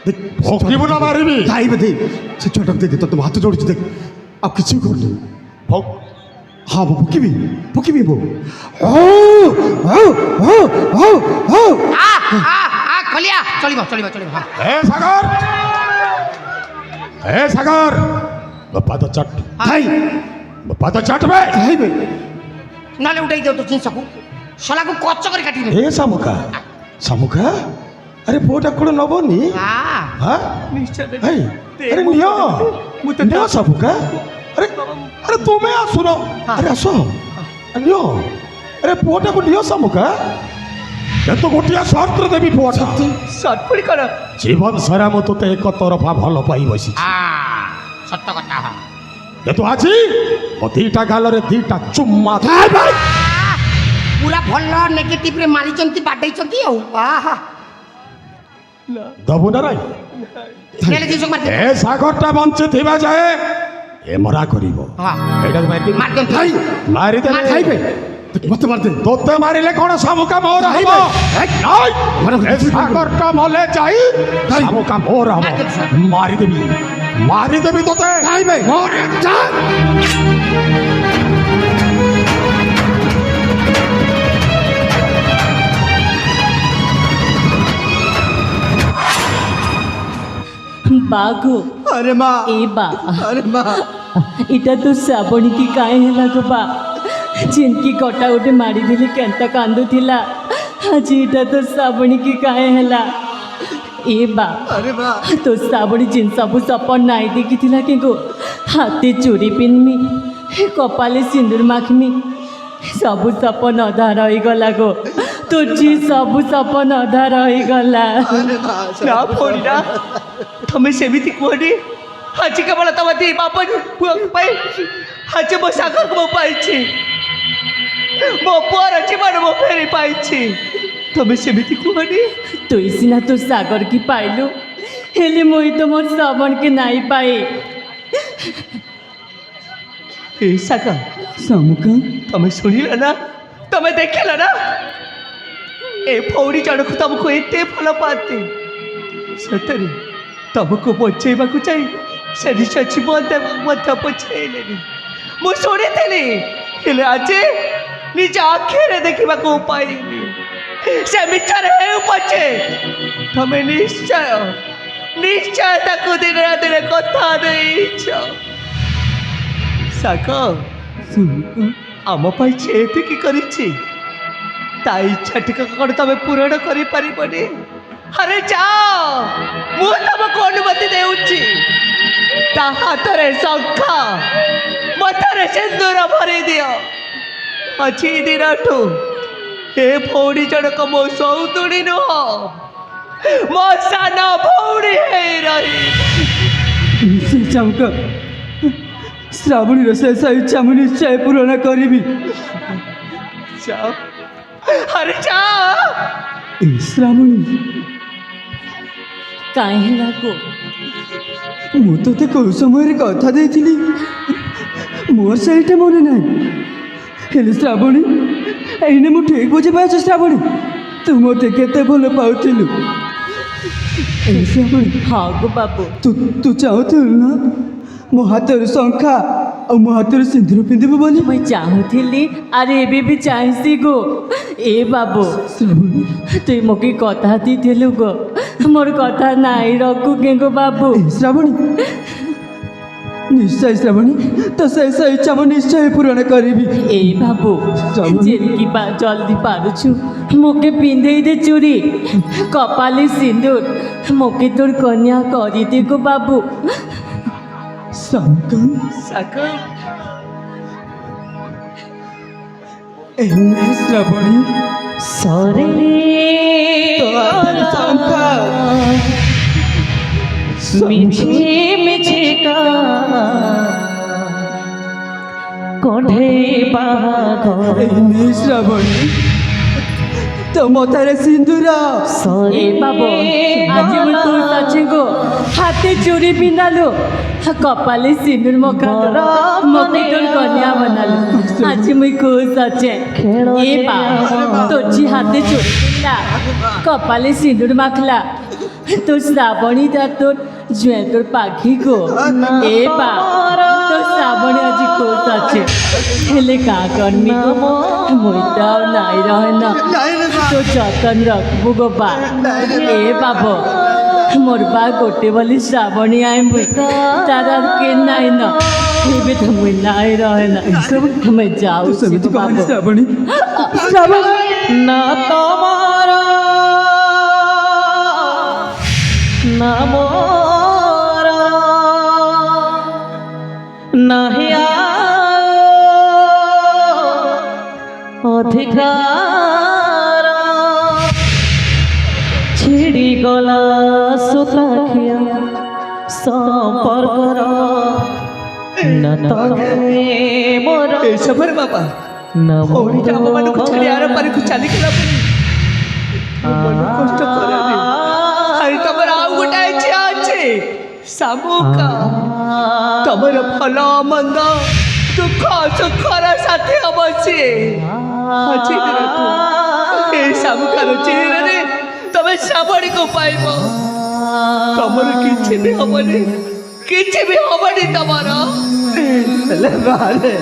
দেখ ভোগ দিব না মারিবি তাই বে দেখ সে ছোটক দেখ তো হাত जोड़ছি দেখ আর কিছু করলি ভোগ হ্যাঁ বউ ফুকিবি বউ ও ও ও ও ও আ আ আ খলিয়া চলিব চলিব চলিব হ্যাঁ এ সাগর বাপা তো চট তাই বাপা তো চট বে তাই বে নলে উঠাই দেও তো জিনিসকু শলাকু কচ্চ করে কাটি এ শামুকা শামুকা আরে পুଅটা কোন নবনি হ্যাঁ এই আরে নিও নিও শামুকা আরে আরে তুমি আসুন আরে আস নিও আরে পুଅଟାକୁ নিও শামুকা এত গোটিয়া শর্ত দেবী পুଅটা সটফুড়ি কর জীবন সারা মো তোতে এক তরফা ভাল পাই বসিছি সত্য কথা হ্যাঁ কিন্তু আজি মো দিটা গালরে দিটা চুম্মা পুরা ভাল নেগেটিভরে মারিছন্তি বাডাইছন্তি আহা দবু না রাই নেলে জিনিস মারি এ সাগরটা বঞ্চে থিবা যায় এ মরা করিব হ্যাঁ এইটা মারি দিবি মারি তাই মারি দে তাই বে মতে মার দে তোতে মারিলে কোন শামুকা মোর হব নাই এ সাগরটা মলে যাই শামুকা মোর হব মারি দেবি তোতে তাই বে যা বাঘো अरे माँ এ বা अरे माँ এটা তো শ্রাবণী কি কাଏ ହେଲା গো ବା ଚିନ୍କି କଟା ଗୋଟେ ମାରିଦେଲି କେନ୍ତା କାନ୍ଦୁଥିଲା ଆଜି ଏଇଟା ତ ଶ୍ରାବଣୀ କି କାଏ ହେଲା ଏ ବା अरे माँ ତୋ ଶ୍ରାବଣୀ ଜିନ୍ ସବୁ ସପନ ନାଇଁ ଦେଖିଥିଲା କି ଗୋ ହାତେ ଚୁଡ଼ି ପିନ୍ଧମି କପାলে ସିନ୍ଦୁର ମାଖମି ସବୁ ସପନ ଅଧା ରହିଗଲା ଗୋ ତୋର ଜି ସବୁ ସପନ ଅଧା ରହିଗଲା ना फोड़ी ना तुम्हें सेमिति कोनी हाची केवल तम दी बापन पाई हाची मो सागर को पाइछि मो पर जीवन मो फेरी पाइछि तुम्हें सेमिति कोनी তুই সিনা তোর সাগর কি পাইলু হেলে মুই তো মোর শ্রাবণকে নাই পাই ए सागर सामुका तुम्हें सुनिला ना तुम्हें देखिला ना ए फौड़ी जन को तुमको एते भल पाते सतरे तुमको बचेबाकू चाहि सेठी सची बोलते मत पछेलेनी मु शुणिथिली हेले आज निज आखिरे देखिबाकू पाइली से मिछर हेउ पछे तमे निश्चय ନିଶ୍ଚୟ ତାକୁ ଦିନେ ନା ଦିନେ କଥା ଦେଇଛ। ଶାଗ ଆମ ପାଇଁ ସେ ଏତିକି କରିଛି, ତା ଇଚ୍ଛା ଟିକେ କ'ଣ ତମେ ପୂରଣ କରିପାରିବନି? ଆରେ ଯାଅ, ମୁଁ ତମକୁ ଅନୁମତି ଦେଉଛି। ତା ହାତରେ ଶଙ୍ଖ, ମଥାରେ ସିନ୍ଦୁର ଭରି ଦିଅ। ଆଜି ଦିନଠୁ ଏ ଭଉଣୀ ଜଣକ ମୋ ସଉତୁଣୀ ନୁହଁ, ମୋ ସାନ ଭଉଣୀ ହେଇ ରହି। ନିଶ୍ଚୟ ଶାମୁକା, ଶ୍ରାବଣୀର ଶେଷ ଇଚ୍ଛା ମୁଁ ନିଶ୍ଚୟ ପୂରଣ କରିବି। ଯାଅ, ଆରେ ଯାଅ। ଏ ଶ୍ରାବଣୀ, କାହିଁ ହେଲା ଗୋ? ମୁଁ ତୋତେ କେଉଁ ସମୟରେ କଥା ଦେଇଥିଲି ମୋର ସେଇଟା ମନେ ନାହିଁ। ହେଲେ ଶ୍ରାବଣୀ, ଏଇନେ ମୁଁ ଠିକ୍ ବୁଝିପାରୁଛି ଶ୍ରାବଣୀ, ତୁ ମୋତେ କେତେ ଭଲ ପାଉଥିଲୁ। ଏ ଶ୍ରାବଣୀ, ହଁ ଗୋ ବାବୁ, ତୁ ଚାହୁଁଥିଲୁ ନା ମୋ ହାତରେ ଶଙ୍ଖା ଆଉ ମୋ ହାତରେ ସିନ୍ଦୁର ପିନ୍ଧିବୁ ବୋଲି? ମୁଁ ଚାହୁଁଥିଲି, ଆରେ ଏବେ ବି ଚାହିଁସି ଗୋ। ଏ ବାବୁ, ଶ୍ରାବଣୀ, তুই মোকে কথা দিয়েছিলু গো, মোর কথা নাই রকু কে গো বাবু। ଏ ଶ୍ରାବଣୀ, ନିଶ୍ଚୟ ଶ୍ରାବଣୀ, ତ ଶେଷ ଇଚ୍ଛା ମୁଁ ନିଶ୍ଚୟ ପୂରଣ କରିବି। এই বাবু, যেদিকে জলদি পারুছু মোকে পিঁধেই দে চুরি, কপালে সিঁদুর, মোকে তোর কন্যা করি দে গো বাবু। ଶାମୁକା, ଶାଗ ଏଇନେ ଶ୍ରାବଣୀ, ସରେ ତୋ ହାତରେ ଶଙ୍ଖା, ମିଛି ମିଛିକା କଣ୍ଢେଇ ବାହାଘର। ଏଇନେ ଶ୍ରାବଣୀ, ତୋ ମଥାରେ ସିନ୍ଦୁର, এ বাবু, আজি মুই খুশ আছি গো, হাতে চুরি পিঁধালু, কপালে সিঁদুর মখালু, মোকে তোর কন্যা বানালু। আজি মুই খুশ আছে। এ বাবু, তোর জি হাতে চুরি পিঁধলা, কপালে সিঁদুর মাখলা, তোর শ্রাবণী দা তোর জুয়ে তোর পাখি গো। এ বাবু, তোর শ্রাবণী আজি খুশ আছে। হেলে কা করমি গো, মুই তাও নাই রহে না, তো যতন রাখবো গো বা। এ বাবু, মোর বা গোটে বলি শ্রাবণী আইবি, তার আর কে নাই না, এবে তো মুই নাই রহে না, তুমি যাও ତୁ ସେମିତି বাবু। କହନି ଶ୍ରାବଣୀ। ଶ୍ରାବଣୀ, ନା ତମର ନା ମୋର ନାହିଁ ଅଧିକାର, ଛିଡ଼ିଗଲା ସୁତାଖିଆ ସମ୍ପର୍କର, ନା ତମେ ମୋର ଏସବରେ ବାବା ନା ଭଉଣୀଟା ଆମମାନଙ୍କୁ ଛାଡ଼ି ଆର ପାରିକୁ ଚାଲିଗଲା ବୋଲି ମନ କଷ୍ଟ କରେନି। ଆରେ ତମର ଆଉ ଗୋଟେ ଇଚ୍ଛା ଅଛି ଶାମୁକା, ତମର ଭଲ ମନ୍ଦ ଦୁଃଖ ସୁଖର ସାଥୀ ହବ ସିଏ। ଆଜି ଦିନଠୁ ଏ ଶାମୁକାର ଚିହ୍ନରେ ତମେ ଶ୍ରାବଣୀକୁ ପାଇବ। ତମର କିଛି ବି ହବନି, କିଛି ବି ହବନି ତମର। ହେଲେ ବାହାରେ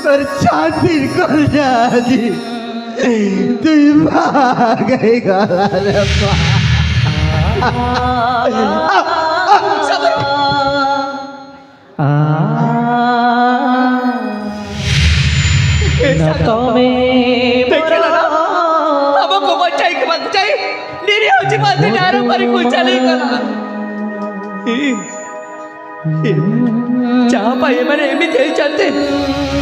তোর ছাতির কলজা আজি তুই ভাগাই গলারে ତମେ ଦେଖିଲ ନା ଆମକୁ ବଞ୍ଚାଇକି ବଞ୍ଚାଇ ନିରୀହ ଜୀବନ ଆର ପାରିକୁ ଚାଲିଗଲା। ଯାହା ପାଇଁ ଏମାନେ ଏମିତି ହେଇଛନ୍ତି,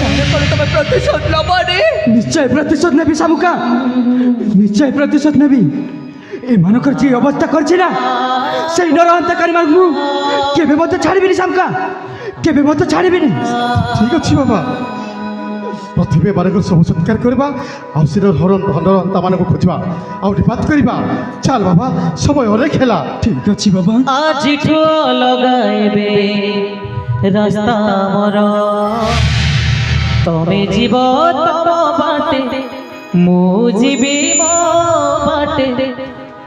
ତାହେଲେ କ'ଣ ତମେ ପ୍ରତିଶୋଧ ନବନି? ନିଶ୍ଚୟ ପ୍ରତିଶୋଧ ନେବି ଶାମୁକା, ନିଶ୍ଚୟ ପ୍ରତିଶୋଧ ନେବି। ଏମାନଙ୍କର ଯେ ଅବସ୍ଥା କରିଛି ନା, ସେଇ ନର ହତ୍ୟାକାରୀ ମୁଁ କେବେ ମୋତେ ଛାଡ଼ିବିନି ଶାମୁକା, କେବେ ମୋତେ ଛାଡ଼ିବିନି। ଠିକ୍ ଅଛି ବାବା, ପ୍ରଥମେ ଏମାନଙ୍କର ସବୁ ସତ୍କାର କରିବା, ଆଉ ସେ ହରନ୍ତାମାନଙ୍କୁ ଖୋଜିବା, ଆଉ ନିପାତ କରିବା। ଚାଲ ବାବା, ସମୟରେ ଖେଲା। ଠିକ୍ ଅଛି ବାବା। ଆଜିଠୁ ଲଗାଇବେ ରାସ୍ତା ମୋର, ତମେ ଯିବ ତମ ବାଟେ, ମୁଁ ଯିବି ମୋ ବାଟେ,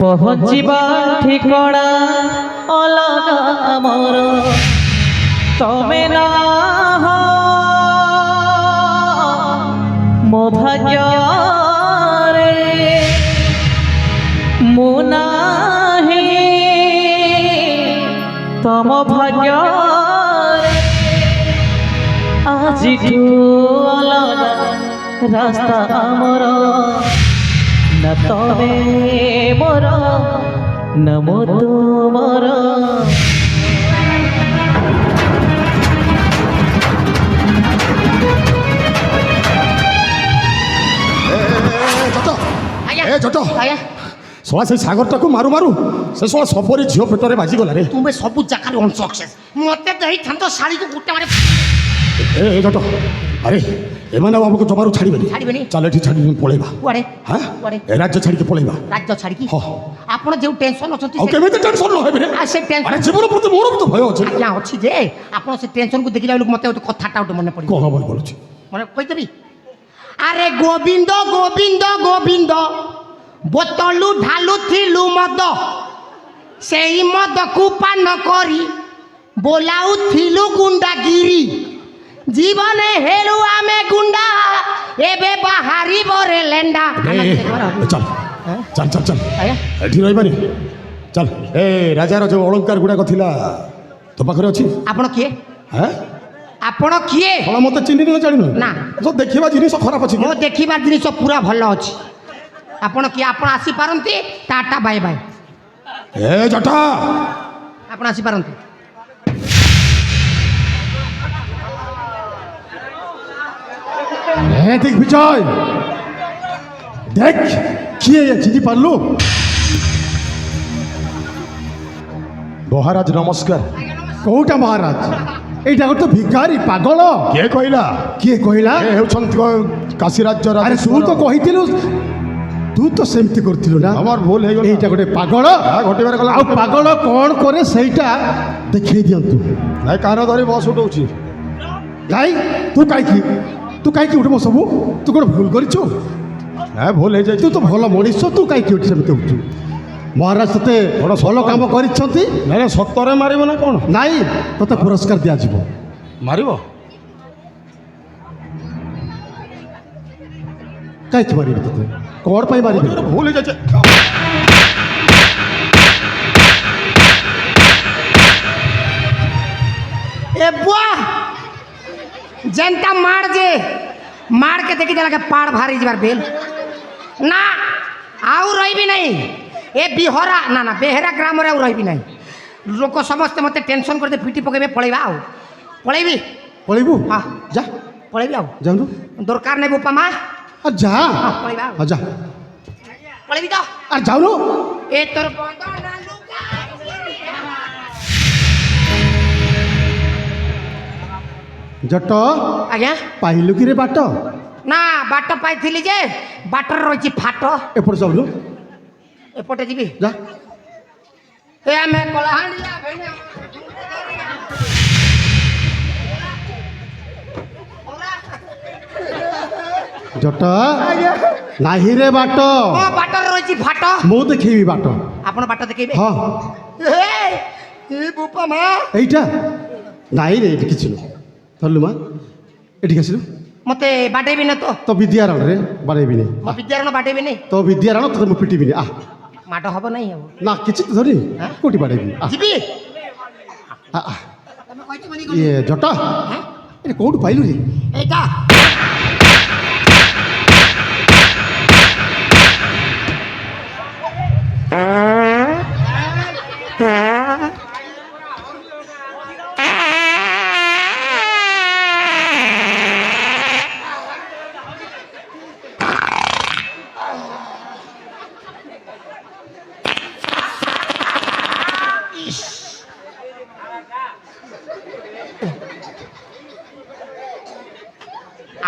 ପହଞ୍ଚିବା ଠିକଣା ଅଲଗା ମୋର। ତମେ ନା ମୋ ଭାଗ୍ୟରେ, ମୁଁ ନାହିଁ ଭାଗ୍ୟ ଆଜିଠୁ ଅଲଗା ରାସ୍ତା ଆମର ନା ତମେ ମୋର ନା ମୁଁ ତୁମର। ଆଜ୍ଞା ଏ ଜଟ ଆଜ୍ଞା ଶଳା ସେଇ ସାଗରଟାକୁ ମାରୁ ମାରୁ ସେ ଶଳା ସବରି ଝିଅ ପେଟରେ ବାଜିଗଲା ରେ। ତୁମେ ସବୁ ଜାଗାରେ ଅନସକ୍ସେସ୍। ମତେ ତ ହେଇଥାନ୍ତ ଶାଳୀକୁ ଗୋଟେ ମାନେ ଏ ଜଟ ଆରେ ଏମାନେ ଆଉ ଆମକୁ ଜମାରୁ ଛାଡ଼ିବେନି। ଛାଡ଼ିବେନି? ଚାଲ ଏଠି ଛାଡ଼ି ପଳେଇବା। କୁଆଡ଼େ ହଁ କୁଆଡ଼େ ଏ ରାଜ୍ୟ ଛାଡ଼ିକି ପଳେଇବା। ରାଜ୍ୟ ଛାଡ଼ିକି ହଁ। ଆପଣ ଯେଉଁ ଟେନସନ୍ ଅଛନ୍ତି ଆଉ କେମିତି ଟେନସନ୍ ରହିବେ ରେ? ସେ ଟେନସନ୍ ଆରେ ଜୀବନ ପ୍ରତି ମୋର ବି ତ ଭୟ ଅଛି। ଆଜ୍ଞା ଅଛି ଯେ ଆପଣ ସେ ଟେନସନ୍କୁ ଦେଖିଲା ବେଳକୁ ମତେ ଗୋଟେ କଥାଟା ଗୋଟେ ମନେ ପଡ଼ିବ। କଣ ବୋଲି ବୋଲୁଛି? ମନେ କହିଦେବି। ଆରେ ଗୋବିନ୍ଦ ଗୋବିନ୍ଦ ଗୋବିନ୍ଦ ବୋତଲୁ ଢାଲୁଥିଲୁ ମଦ ସେଇ ମଦକୁ ପାନ କରି ବୋଲାଉଥିଲୁ ଗୁଣ୍ଡାଗିରି ଜୀବନେ ହେଲୁ ଆମେ ଗୁଣ୍ଡା ଏବେ ବାହାରିବ ରେ ଲେଣ୍ଡା। ଚାଲ ଚାଲ ଚାଲ ଚାଲ ଆଜ୍ଞା ଏଠି ରହିବାନି। ଚାଲ ଏ ରାଜାର ଯୋଉ ଅଳଙ୍କାର ଗୁଡ଼ାକ ଥିଲା ତୋ ପାଖରେ ଅଛି? ଆପଣ କିଏ ହଁ ଆପଣ କିଏ? ଶଳା ମତେ ଚିହ୍ନି ନ ଜାଣିନୁ? ନା। ତ ଦେଖିବା ଜିନିଷ ଖରାପ ଅଛି କି? ମୋ ଦେଖିବା ଜିନିଷ ପୁରା ଭଲ ଅଛି। ଆପଣ କିଏ? ଆପଣ ଆସିପାରନ୍ତି ଟାଟା ବାଏ ବାଏ। ଏ ଜଟା ଆପଣ ଆସିପାରନ୍ତି। এ দেখ বিজয় দেখ কি চিনি পারলু? মহারাজ নমস্কার। কোটা মহারাজ? এইটা তো ভিখারি পাগল। କିଏ କହିଲା? কিয়ে কহিলা? ଏ ହେଉଛନ୍ତି କାଶୀ ରାଜ୍ୟ আরে তু তো কহিଥିଲু তু তো সেমতি করতিলু না? আমার ভুল ହେଇଗଲା। এইটা গোটে পাগল ঘটিବାରେ ଗଲା। ଆଉ ପାଗଳ କ'ଣ କରେ ସେଇଟା ଦେଖେଇ ଦିଅନ୍ତୁ। ନାଇଁ କାନ ଧରି ବସ୍ ଉଠଉଛି। କାଇଁ ତୁ କାହିଁକି ଉଠିବ ସବୁ? ତୁ କ'ଣ ଭୁଲ କରିଛୁ? ନାଇଁ ଭୁଲ ହେଇଯାଇଛି। ତୁ ତ ଭଲ ମଣିଷ, ତୁ କାହିଁକି ଉଠି ସେମିତି ଉଠୁ? ମହାରାଜ ତତେ ଭଲ କାମ କରିଛନ୍ତି। ନାଇଁ ନାଇଁ ସତରେ ମାରିବ ନା କ'ଣ? ନାଇଁ ତତେ ପୁରସ୍କାର ଦିଆଯିବ। ମାରିବ? କାହିଁକି ମାରିବେ ତତେ? କ'ଣ ପାଇଁ ମାରିବେ? ଭୁଲ ହେଇଯାଇଛି। ए बुआ जनता मार जे मार के देखी जला के पाड़ भारी जबार बेल ना आउ रही भी नहीं ए बिहरा ना ना बेहरा ग्राम रे आउ रही भी नहीं लोक समस्त मते टेंशन करते पिटी पकेबे पळेबा आउ पळेबी ପଳେଇବୁ? हां ଯା पळेबी आउ ଯାଉନୁ। दरकार नै बोपा मा ଯା पळेबा ଯା पळेबी तो ଆରେ ଯାଉନୁ। ए तोर बंद ना लुका ଜଟ आज्ञा ପାଇଲୁ କି ରେ ବାଟ? ନା ବାଟ ପାଇଥିଲି ଯେ ବାଟରେ ରହିଛି ଫାଟ ଏପଟେ ଯାଉନୁ। ଏପଟେ ଯିବି ଯା ଏ ଆମେ କଳାହାଣ୍ଡିଆ ଭେଣ୍ଡି ଜଟ ନାହିଁ ରେ ବାଟ। ହଁ ବାଟରେ ରହିଛି ଫାଟ ମୁଁ ଦେଖେଇବି ବାଟ। ଆପଣ ବାଟ ଦେଖେଇବେ ହଁ ଏ ବୁପା ମା এইটা নাই রে এটি কিছু নয়। ধরলু মা এটিকে আসিলু ମତେ ବାଡେଇବି ନା ତ তো বিদ্যারাণ রে বাড়াইবি নি। ମୋ ବିଦ୍ୟାରଣ ବାଡେଇବି ନାଇଁ তো বিদ্যারাণ তোতে মু পিটিবি নি। ମାଡ଼ ହବ ନାହିଁ ଆଉ না কিছু তো ধরি কোটি বাড়াইবি। ଯିବି ତମେ କହିଛ ବୋଲି ଗଲି। ইয়ে জটা এটা কোউঠু পাইলু রে? ଏଇଟା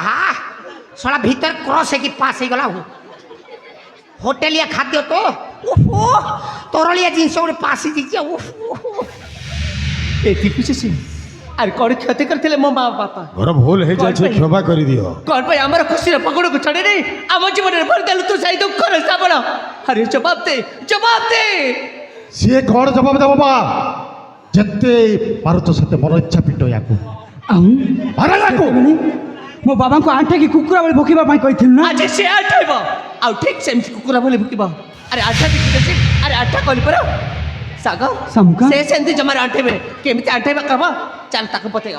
आहा साला भीतर क्रॉस है कि पास है गला होटेलिया खाद्य तो ओहो तोरलिया जिनस गोटे पास ही ओहो ଏଠି କିଛି ସିନ୍ ଆରେ କ'ଣ କ୍ଷତି କରିଥିଲେ ମୋ ମା ବାପା? ଘର ଭୁଲ ହେଇଯାଇଛି, କ୍ଷମା କରିଦିଅ। କ'ଣ ପାଇଁ ଆମର ଖୁସିର ପକଡ଼କୁ ଛାଡ଼ି ଦେଇ ଆମ ଜୀବନରେ ଭରିଦେଲୁ ତୁ ସେଇ ଦୁଃଖର ଶ୍ରାବଣ? ଆରେ ଜବାବ ଦେ ଜବାବ ଦେ। ସିଏ କ'ଣ ଜବାବ ଦେବ ବା? ଯେତେ ପାରୁଛ ସେତେ ମନ ଇଚ୍ଛା ପିଟ ୟାକୁ। ଆଉ ଆରେ ୟାକୁ ମୋ ବାବାଙ୍କୁ ଆଣ୍ଠେଇକି କୁକୁର ଭଳି ଭୋକିବା ପାଇଁ କହିଥିଲି ନା? ଆଜି ସେ ଆଠେଇବ ଆଉ ଠିକ୍ ସେମିତି କୁକୁର ଭଳି ଭୁକିବ। ଆରେ ଆଠା ଦେଖିଛ ସେ? ଆରେ ଆଠା କଲି ପରା ଶାଗ ଶାମୁକା ସେ ସେମିତି ଜମାରେ ଆଣ୍ଠେଇବେ କେମିତି ଆଣ୍ଠେଇବା କହ ଚାଲ ତାକୁ ପତେଇବ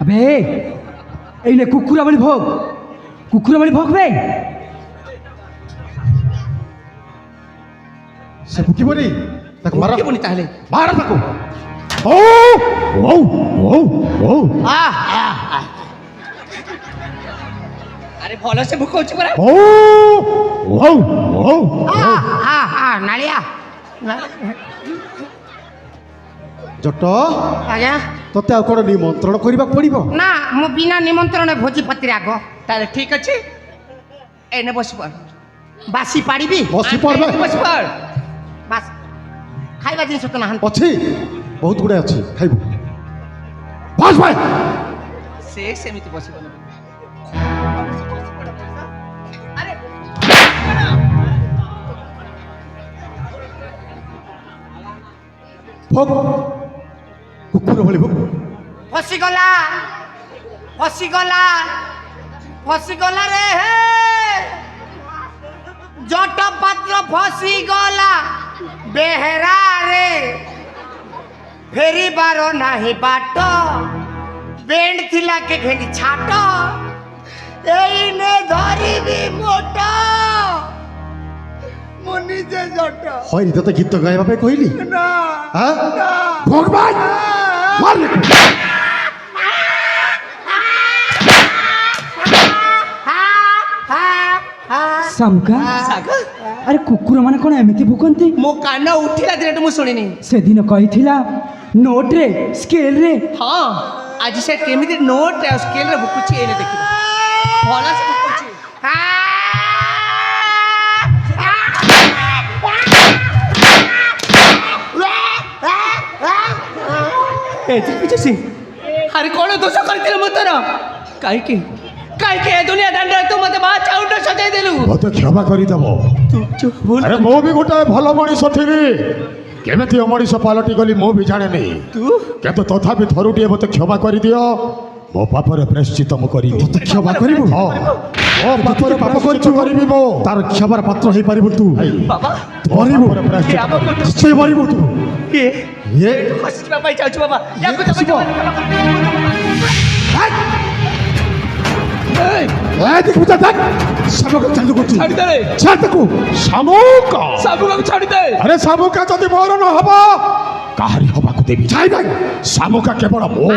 আবে এই নে কুকুরা বলি ভোগ বে ସେ ଭୁକିବନି ତାକୁ ମାର କେବନି ତାହେଲେ ମାର ତାକୁ ଓ ଓ ଓ ଓ ଆରେ ଭଲ ସେ ଭୋକ ହଉଛି ପରା ଓ ଓ ଓ ନାଳିଆ ଜଟ ଆଜ୍ଞା ତତେ ଆଉ କ'ଣ ନିମନ୍ତ୍ରଣ କରିବାକୁ ପଡ଼ିବ ନା ମୁଁ ବିନା ନିମନ୍ତ୍ରଣ ଭୋଜି ପତ୍ରି ଆଗ ତାହେଲେ ଠିକ ଅଛି ଏନେ ବସି ପଡ ବାସି ପାଡ଼ିବି ବସି ପଡ଼ବେ ବସି ପଡ ବାସ୍ ଖାଇବା ଜିନିଷ ତ ନାହାନ୍ତି ଅଛି ବହୁତ ଗୁଡ଼ାଏ ଅଛି ଖାଇବୁ ବସ ଭାଇ ସେ ସେମିତି ବସିବନି ଭୋଗ କୁକୁର ଭଳି ଭୋଗ ଫସିଗଲା ରେ ହେ ଜଟ ପାତ୍ର ଫସିଗଲା ବେହେରାରେ ଫେରିବାର ନାହିଁ ବାଟ ବେଣ୍ଡ ଥିଲା କେ ଘେନି ଛାଟ ଏଇନେ ଧରିବି ମୋଟ ମୁଁ ନିଜେ ଜଟ ହଇନି ତତେ ଗୀତ ଗାଇବା ପାଇଁ କହିଲି ନା হ্যাঁ ভগবান মার ଶାମୁକା ଶାଗ ଆରେ କୁକୁର ମାନେ କ'ଣ ଏମିତି ଭୁକନ୍ତି ମୋ କାନ ଉଠିଲା ଦିନଠୁ ମୁଁ ଶୁଣିନି ସେଦିନ କହିଥିଲା ନୋଟରେ ସ୍କେଲରେ ହଁ ଆଜି ସେ କେମିତି ନୋଟରେ ଆଉ ସ୍କେଲରେ ଭୁକୁଛି ଏଇନେ ଦେଖିବ ଭଲ ସେ ଭୁକୁଛି ଆରେ କ'ଣ ଦୋଷ କରିଥିଲେ ମୁଁ ତୋର କାହିଁକି କାହିଁକି ଏ ଦୁନିଆ ଦାଣ୍ଡରେ ତୁ ମୋତେ ମା ଚାଉଟ ସଜାଇ ଦେଲୁ ମତେ କ୍ଷମା କରିଦେବ ଆରେ ମୁଁ ବି ଗୋଟାଏ ଭଲ ମଣିଷ ଥିବି କେମିତି ଅମଣିଷ ପାଲଟି ଗଲି ମୁଁ ବି ଜାଣେନି କିନ୍ତୁ ତଥାପି ଥରୁଟିଏ ମତେ କ୍ଷମା କରିଦିଅ ମୋ ପାପର ପ୍ରାୟଶ୍ଚିତ ମୁଁ କରିବି ତତେ କ୍ଷମା କରିବୁ ହଁ ମୋ ପାପର ପାପ କରିଛୁ କରିବି ମୁଁ ତାର କ୍ଷମାର ପାତ୍ର ହେଇପାରିବୁ ତୁ ବାବା ମରିବୁ ନିଶ୍ଚୟ ମରିବୁ ତୁ ଇଏ ଇଏ ଖସିଯିବା ପାଇଁ ଚାହୁଁଛୁ ବାବା ୟାକୁ ଜମା ଖସିବ। ଜମା ଶାମୁକା ଚାଲୁ କରୁଛୁ ଛାଡ଼ିଦେ ଛାଡ ତାକୁ ଶାମୁକା ସାବୁକାକୁ ଛାଡ଼ିଦେ ଆରେ ଶାମୁକା ଯଦି ମୋର ନ ହବ କାହାରି ହବାକୁ ଦେବି ଯାଇ ଭାଇ ଶାମୁକା କେବଳ ମୋର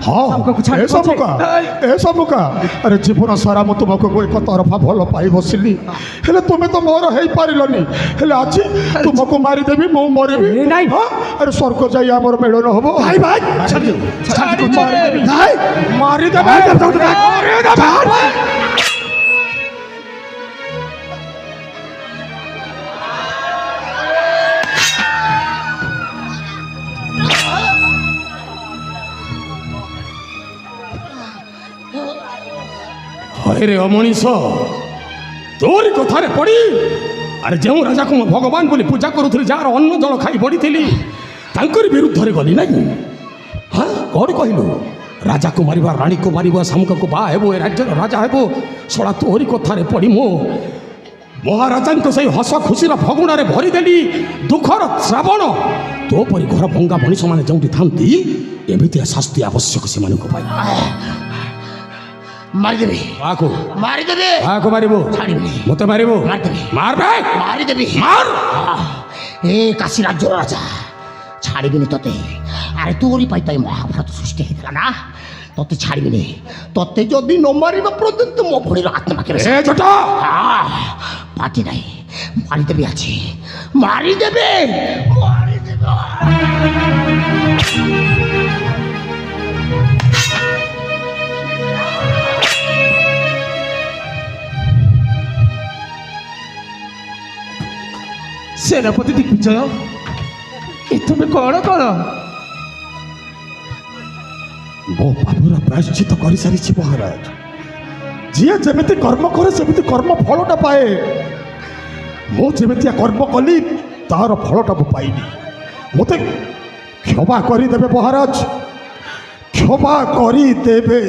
ହଁ ଏ ଶାମୁକା ଆରେ ଜୀବନ ସାରା ମୁଁ ତୁମକୁ ଏକ ତରଫା ଭଲ ପାଇ ବସିଲି ହେଲେ ତୁମେ ତ ମୋର ହେଇପାରିଲନି ହେଲେ ଆଜି ତୁମକୁ ମାରିଦେବି ମୁଁ ମରିବି ନାଇଁ ଆରେ ସ୍ୱର୍ଗ ଯାଇ ଆମର ମିଳନ ହବ ଭାଇ ଭାଇ ମାରିଦେବେ ହଇରେ ଅମଣିଷ ତୋରି କଥାରେ ପଡ଼ି ଆରେ ଯେଉଁ ରାଜାକୁ ମୁଁ ଭଗବାନ ବୋଲି ପୂଜା କରୁଥିଲି ଯାହାର ଅନ୍ନ ଜଳ ଖାଇ ବଢ଼ିଥିଲି ତାଙ୍କରି ବିରୁଦ୍ଧରେ ଗଲି ନାହିଁ ହଁ କ'ଣ କହିଲୁ ରାଜାକୁ ମାରିବା ରାଣୀକୁ ମାରିବା ଶାମୁକାକୁ ବାହା ହେବ ଏ ରାଜ୍ୟର ରାଜା ହେବ ଶଳା ତୋରି କଥାରେ ପଡ଼ି ମୁଁ ମହାରାଜାଙ୍କ ସେଇ ହସ ଖୁସିର ଫଗୁଣରେ ଭରିଦେଲି ଦୁଃଖର ଶ୍ରାବଣ ତୋ ପରି ଘର ଭଙ୍ଗା ମଣିଷମାନେ ଯେଉଁଠି ଥାନ୍ତି ଏମିତିଆ ଶାସ୍ତି ଆବଶ୍ୟକ ସେମାନଙ୍କ ପାଇଁ ମାରିଦେବି କାହାକୁ ମାରିଦେବି କାହାକୁ ମାରିବୁ ଛାଡ଼ିବିନି ମୋତେ ମାରିବୁ ମାରିଦେବି ମାରବେ ମାରିଦେବି ମାର ଏ କାଶୀ ରାଜ୍ୟର ରାଜା ଛାଡ଼ିବିନି ତତେ ଆରେ ତୋରି ପାଇଁ ତ ଏ ମହାଭାରତ ସୃଷ୍ଟି ହେଇଥିଲା ନା ତତେ ଛାଡ଼ିବିନି ତତେ ଯଦି ନ ମାରିବା ପର୍ଯ୍ୟନ୍ତ ମୋ ଭଉଣୀର ଆତ୍ମା କେବେ ଏ ଝଟ ପାଟି ନାହିଁ ମାରିଦେବି ଆଜି ମାରିଦେବି ସେନାପତି ଦିଗ୍ବିଜୟ ଏ ତୁମେ କ'ଣ କର ମୋ ପାପର ପ୍ରାୟଶ୍ଚିତ କରିସାରିଛି ମହାରାଜ ଯିଏ ଯେମିତି କର୍ମ କରେ ସେମିତି କର୍ମ ଫଳଟା ପାଏ ମୁଁ ଯେମିତିଆ କର୍ମ କଲି ତାର ଫଳଟା ମୁଁ ପାଇନି ମୋତେ ক্ষমা করিদেবে মহারাজ, ক্ষমা করিদেবে।